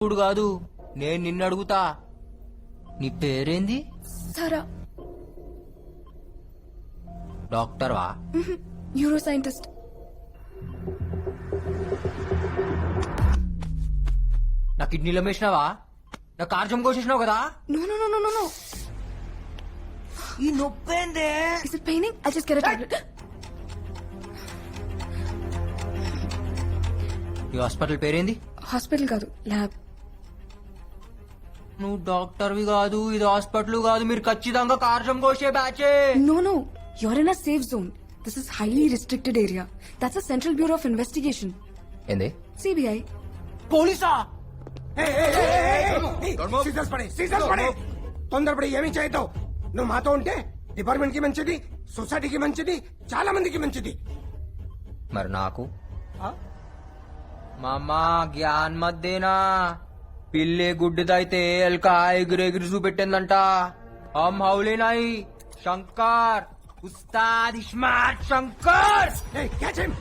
ఇప్పుడు కాదు, నేను నిన్ను అడుగుతా. నీ పేరేంది? సారా. డాక్టర్ వా? Neuroscientist. నా కిడ్నీలో వేసినావా? నా కార్జం కోసేసినావు కదా? No no no no no no. ఈ నొప్పేందే? Is it paining? I'll just get a tablet. ఈ హాస్పిటల్ పేరేంది? హాస్పిటల్ కాదు, ల్యాబ్. నువ్వు డాక్టర్వి కాదు, ఇది హాస్పిటల్ కాదు, మీరు ఖచ్చితంగా కార్జం కోసే బ్యాచే. No no, you're in a safe zone. This is highly restricted area. That's a Central Bureau of Investigation. ఏంది? CBI. పోలీసా? తొందరపడి ఏమీ చేయొద్దు. నువ్వు మాతో ఉంటే డిపార్ట్మెంట్ కి మంచిది, సొసైటీకి మంచిది, చాలా మందికి మంచిది. మరి నాకు? మామా జ్ఞాన్ మధ్యేనా పిల్లే గుడ్డిదైతే ఎల్కా ఎగిరెగిరి చూపెట్టిందంట. హమ్ హౌలే నాయి Shankar, Ustaad iSmart Shankar. Hey, catch him!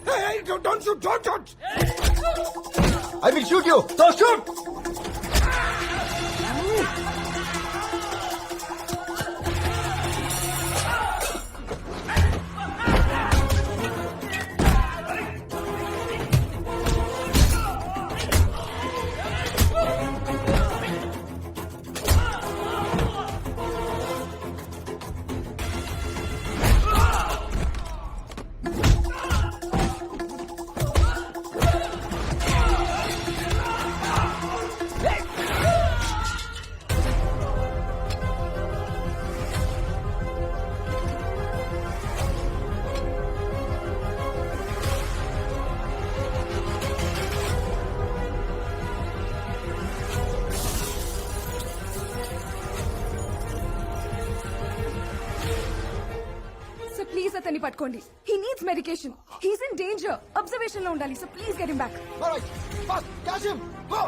Hey, don't shoot, don't shoot! I will shoot you. So shoot. So please అతన్ని పట్టుకోండి. He needs medication. He's in danger. Observation లో ఉండాలి. So please get him back. All right. Fast. Catch him. Go.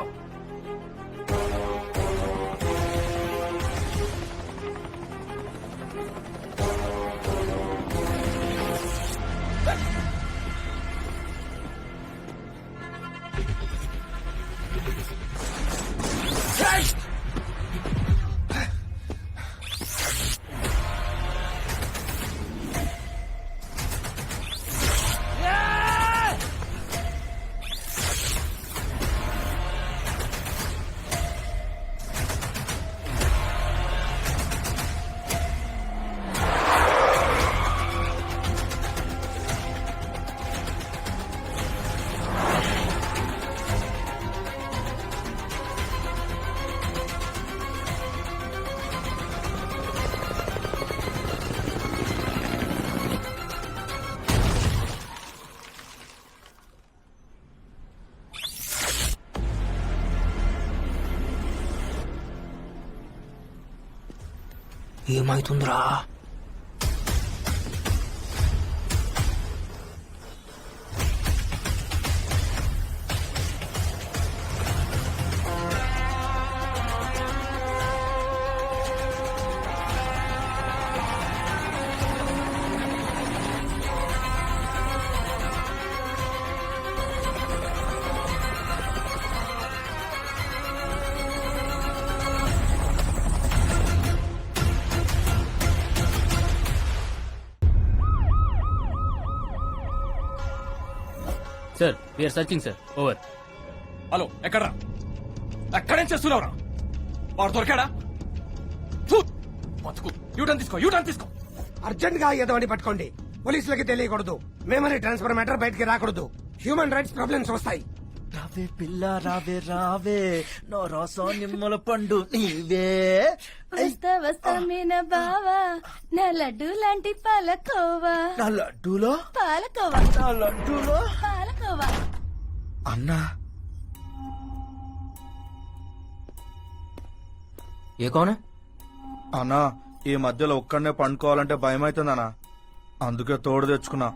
ఏమైతుందిరా? Sir we are searching sir. Over. Hello, ఎక్కడ్రా? ఎక్కడేం చేస్తున్నావురా? వాడు దొరికాడా? ఫు! బతుకు. యూటర్న్ తీసుకో, యూటర్న్ తీసుకో. అర్జెంట్ గా ఏదో అని పట్టుకోండి. పోలీసులకి తెలియకూడదు. మెమరీ ట్రాన్స్ఫర్ మ్యాటర్ బయటికి రాకూడదు. హ్యూమన్ రైట్స్ ప్రాబ్లమ్స్ వస్తాయి. రావే పిల్ల రావే రావే నో రసో నిమ్మల పండు నీవే. వస్తా వస్తా మీన బావా, నా లడ్డు లాంటి పాలకోవా. నా లడ్డూలో పాలకోవా, నా లడ్డూలో పాలకోవా. అన్నా ఏ కౌన్? అన్నా ఈ మధ్యలో ఒక్కడనే పండుకోవాలంటే భయం అవుతుందన్నా, అందుకే తోడు తెచ్చుకున్నా.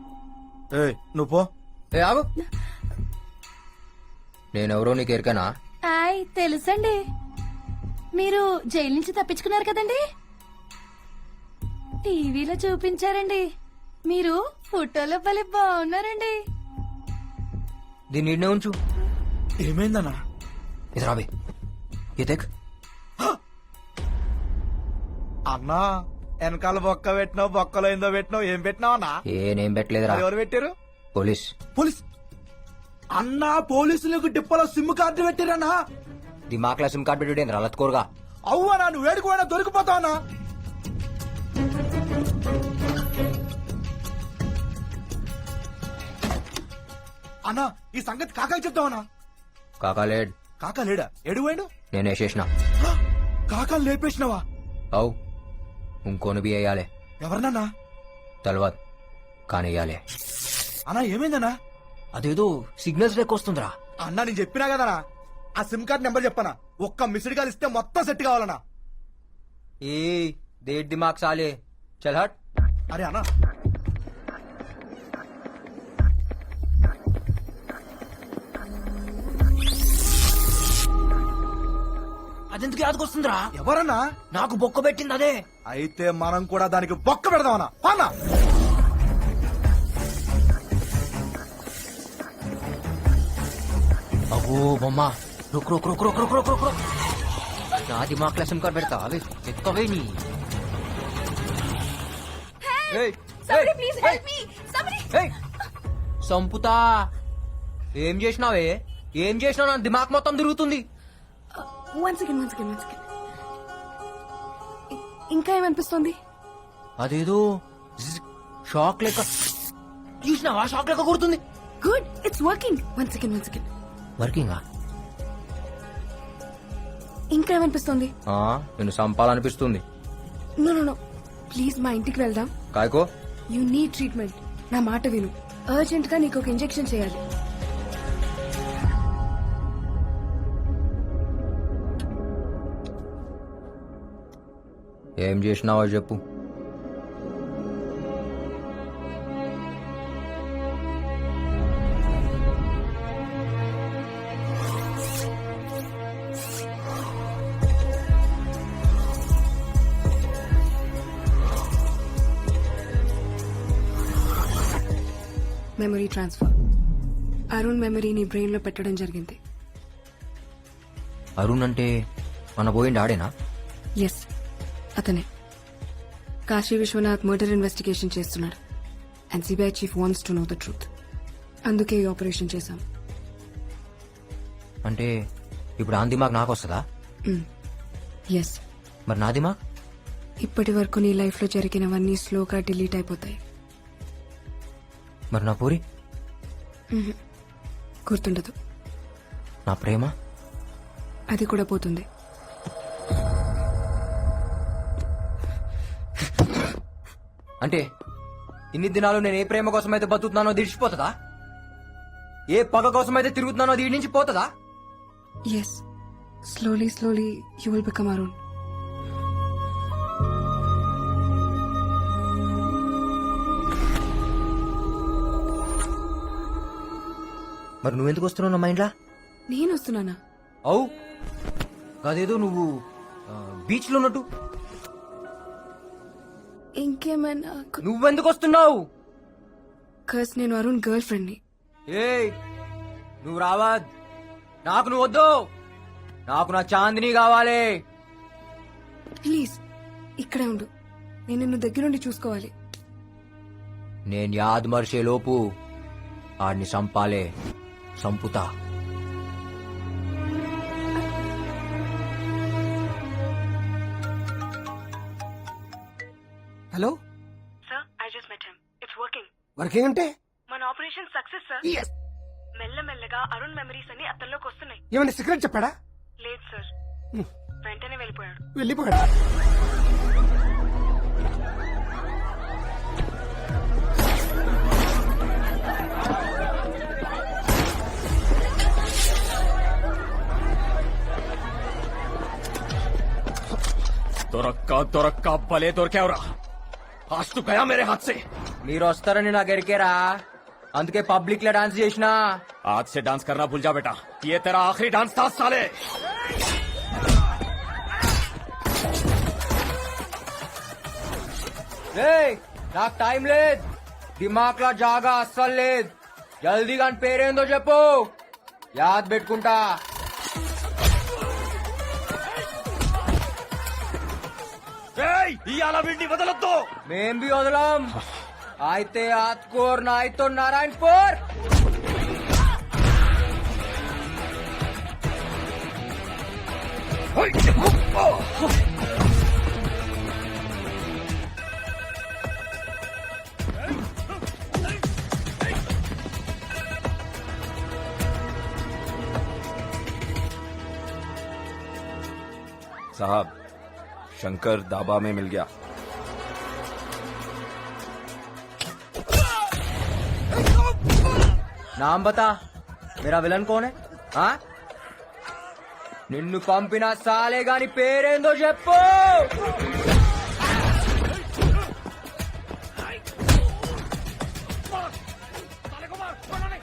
ఏ నువ్వు పో. ఏ ఆగు, నేనెవరో నీకు ఎరికనా? హాయ్ తెలుసండి. మీరు జైలు నుంచి తప్పించుకున్నారు కదండి, టీవీలో చూపించారండి. మీరు ఫోటోలో భలే బాగున్నారండి. దీన్ని ఈడనే ఉంచు. ఏమైందన్నా? ఇది రాబే ఏ దేక్. అన్నా వెనకాల బొక్క పెట్టినావు, బొక్కలో ఏందో పెట్టినావు, ఏం పెట్టినావు అన్నా? నేనేం పెట్టలేదురా. ఎవరు పెట్టారు? పోలీస్. పోలీస్ అన్నా? పోలీసులకు డిప్పలో సిమ్ కార్డు పెట్టారన్నా? దిమాక్లా సిమ్ కార్డ్ పెట్టి రలత్కోరుగా. అవ్వనా? నువ్వు వేడుకోవడా దొరికిపోతావనా? అన్నా ఈ సంగతి కాకాకి చెప్తావనా? కాకాలేడ్. కాకా లేడా? ఎడువైండు? నేను వేసేసిన. కాకాలు లేపేసినావా? అవు ఇంకోని బి వేయాలి. ఎవరినన్నా? తెలవదు కానీ వేయాలి. అన్నా ఏమైందన్నా? అదేదో సిగ్నల్స్ లెక్క వస్తుందిరా. అన్నా నేను చెప్పినా కదనా, ఆ సిమ్ కార్డ్ నెంబర్ చెప్పనా? ఒక్క మిస్డ్ కాల్ ఇస్తే మొత్తం సెట్ కావాలన్నా. ఏ దేట్ దిమాగ్ సాలే చల్ హట్. అరే అన్నా అదెందుకు యాదకొస్తుందిరా? ఎవరన్నా? నాకు బొక్క పెట్టింది అదే. అయితే మనం కూడా దానికి బొక్క పెడదామన్నా. అన్నా అబ్బో బొమ్మ రుక్ రుక్ రుక్ రుక్ రుక్ రుక్ రుక్ రుక్. నా దిమాక్లా సిమ్ కార్డ్ పెడతా అవి ఎక్కవే నీ. ఏయ్, Somebody ఏయ్, please ఏయ్, help me. Somebody. ఏయ్. సంపుతా. ఏం చేసినావే? ఏం చేసినావు? నా దిమాక్ మొత్తం తిరుగుతుంది. One second. ఇంకా ఏమనిపిస్తోంది? అదేదో షాక్ లెక్క. చూసినావా? షాక్ లెక్క కొడుతుంది. Good, it's working. One second. వర్కింగా? ఇంకా ఏమనిపిస్తోంది? నేను సంపాలనిపిస్తుంది. నో ప్లీజ్ మా ఇంటికి వెళ్దాం. కాయకో. You need treatment. నా మాట విను. అర్జెంట్ గా నీకు ఒక ఇంజెక్షన్ చేయాలి. ఏం చేసినావో చెప్పు. Memory transfer. అరుణ్ మెమరీ నీ బ్రెయిన్ లో పెట్టడం జరిగింది. అరుణ్ అంటే మన పోయిండి ఆడేనా? ఎస్, అతనే. కాశీ విశ్వనాథ్ మర్డర్ ఇన్వెస్టిగేషన్ చేస్తున్నాడు. And CBI chief wants to know the truth. అందుకే ఈ ఆపరేషన్ చేశాం. అంటే ఇప్పుడు ఆ దిమాగ్ నాకు వస్తుందా? ఎస్. మరి నా దిమాగ్? ఇప్పటి వరకు నీ లైఫ్ లో జరిగినవన్నీ స్లోగా డిలీట్ అయిపోతాయి. మరి నా పూరి? గుర్తుండదు. నా ప్రేమ? అది కూడా పోతుంది. అంటే ఇన్ని దినాలు నేను ఏ ప్రేమ కోసం అయితే బతుకుతున్నానో దిడిచిపోతుందా? ఏ పగ కోసం అయితే తిరుగుతున్నానో దీడి నుంచి పోతుందా? Yes, slowly you will become Arun. మరి నువ్వెందుకు వస్తున్నావు నా మైండ్లా? నేను వస్తున్నానా? అవు అదేదో నువ్వు బీచ్ లో ఉన్నట్టు. ఇంకేమైనా? నువ్వెందుకు వస్తున్నావు? కస్ నేను అరుణ్ గర్ల్ ఫ్రెండ్ ని. ఏయ్ నువ్వు రావద్. నాకు నువ్వు వద్దు. నాకు నా చాందిని కావాలి. ప్లీజ్ ఇక్కడే ఉండు. నేను నిన్ను దగ్గరుండి చూసుకోవాలి. నేను యాద్ మర్చే లోపు ఆడిని సంపాలే. సంపుతా. Hello sir, I just met him. It's working. Working అంటే? మన ఆపరేషన్ సక్సెస్ సార్. మెల్లమెల్లగా అరుణ్ మెమరీస్ అన్ని అతనిలోకి వస్తున్నాయి. ఏమైనా సీక్రెట్ చెప్పాడా? లేదు సార్, వెంటనే వెళ్ళిపోయాడు. వెళ్ళిపోయాడా? దొరక్క భలే దొరికావురా. आज तो गया मेरे हाथ से. మీరు వస్తారని నాకు ఎరికేరా, అందుకే పబ్లిక్ లో డాన్స్ చేసినా. आज से डांस करना भूल जा बेटा. ये तेरा आखिरी डांस था साले. రేయ్, నాకు టైం లేదు, దిమాక్లా జాగా అస్సలు లేదు. జల్దీగా నీ పేరేందో చెప్పు, యాద్ పెట్టుకుంటా. ఇవాళ వీడిని వదలొద్దు. మేం బి వదలం. అయితే ఆత్కూర్ నాయ్తో నారాయణపూర్. साहब शंकर दाबा में मिल गया. నామ్ బతా, మేరా విలన్ కోన్ హై? నిన్ను పంపిన సాలే గాని పేరేందో చెప్పు.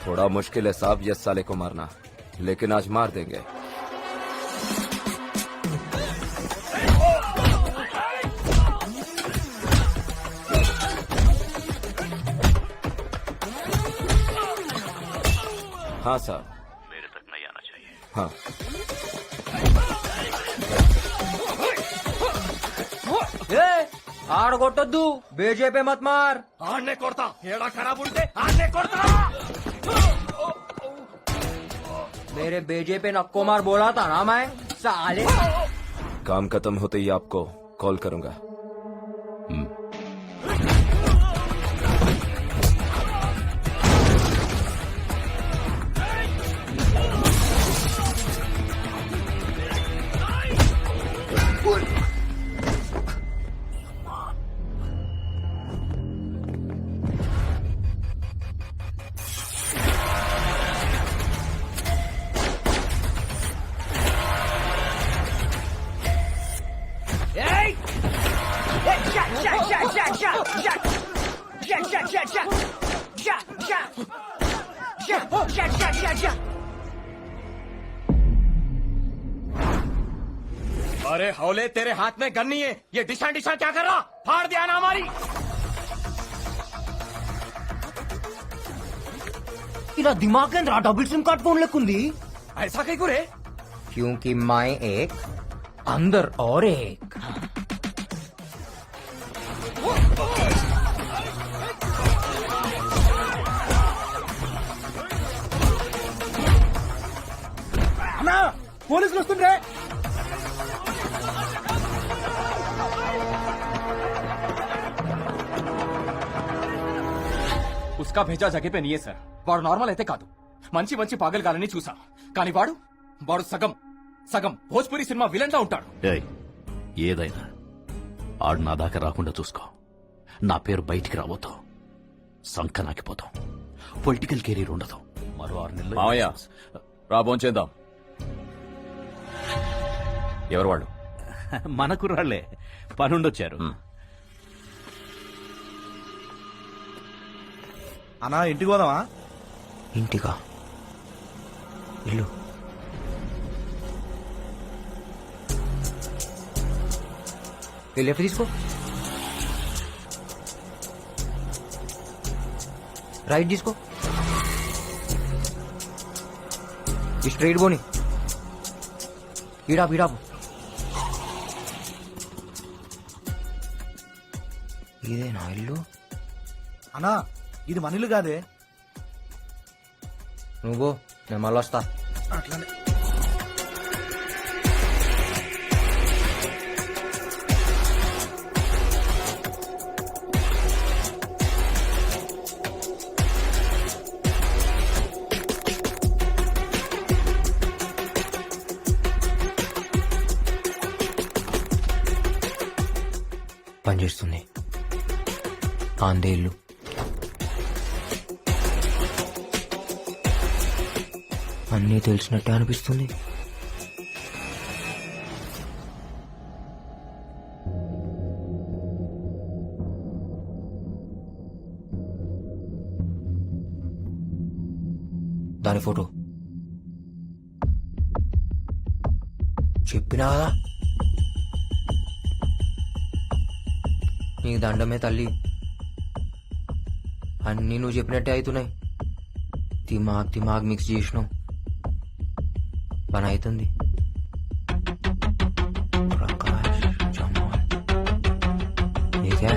थोड़ा मुश्किल है साहब ये साले को मारना, लेकिन आज मार देंगे. हाँ साहब, मेरे तक नहीं आना चाहिए. हाँ ఆడగొట్టొద్దు, బేజేపీ మత్ మార్. ఆడనే కొడతా, ఏడా ఖరాబ్ ఉంటే ఆడనే కొడతా. मेरे बीजेपी नक्को मार बोला था ना मैं, साले. काम खत्म होते ही आपको कॉल करूंगा. अरे हौले, तेरे हाथ में गन नहीं है, ये डिशा डिशा क्या कर रहा? फाड़ दिया ना हमारी. ఇలా దిమాగ్ ఏంద్రా, డబుల్ సిమ్ కార్డ్ फोन लेकुंदी. ऐसा कहीं को रे? क्योंकि मैं एक अंदर और एक. అన్నా పోలీసులు వస్తుండే. उसका भेजा जगह पे नहीं है सर. వాడు నార్మల్ అయితే కాదు, మంచి మంచి పాగల్గాలని చూసా, కానీ వాడు వాడు సగం సగం భోజ్పురి సినిమా విలన్ లా ఉంటాడు. ఏయ్, ఏదైనా ఆడు నా దాకా రాకుండా చూసుకో. నా పేరు బయటికి రాబోతాం, సంకనాకిపోతాం, పొలిటికల్ కెరీర్ ఉండదు. మరో 6 నెలలు మావయ్య, రా భోంచేద్దాం. ఎవరు వాళ్ళు? మన కుర్రాళ్లే, పనుండొచ్చారు. అన్నా ఇంటికి పోదామా? ఇంటికా? ఇల్లు ये लेफ्ट తీసుకో, రైట్ తీసుకో, ఈ స్ట్రైట్ పోని, ఈడాపు ఈడాపు. ఇదే నా ఇల్లు. అన్నా ఇది మన ఇల్లు కాదే. నువ్వు, నేను మళ్ళీ వస్తా. అట్లానే పనిచేస్తుంది. ఆందే ఇల్లు. అన్నీ తెలిసినట్టే అనిపిస్తుంది. దాని ఫోటో చెప్పినా కదా. నీకు దండమే తల్లి. అన్నీ నువ్వు చెప్పినట్టే అవుతున్నాయి. దిమాగ్ మిక్స్ చేసినావు. పని అవుతుంది. Prakash Jamal AK?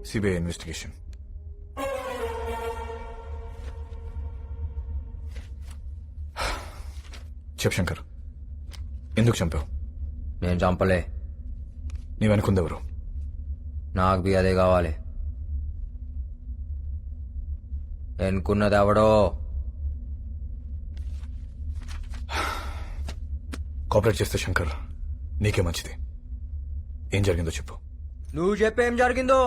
CBI investigation. చెప్ శంకర్, ఎందుకు చంపావు? నేను చంపలే. నీవనుకుందెవరు? నాకు బి అదే కావాలి. ఎన్నుకున్నది ఎవడో. కోఆపరేట్ చేస్తే శంకర్ నీకే మంచిది. ఏం జరిగిందో చెప్పు. నువ్వు చెప్పేం జరిగిందో?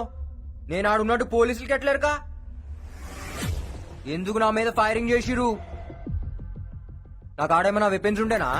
నేను ఆడున్నట్టు పోలీసులకి ఎట్లేరుకా? ఎందుకు నా మీద ఫైరింగ్ చేసిరు? నాకు ఆడేమన్నా వెపన్స్ ఉండేనా?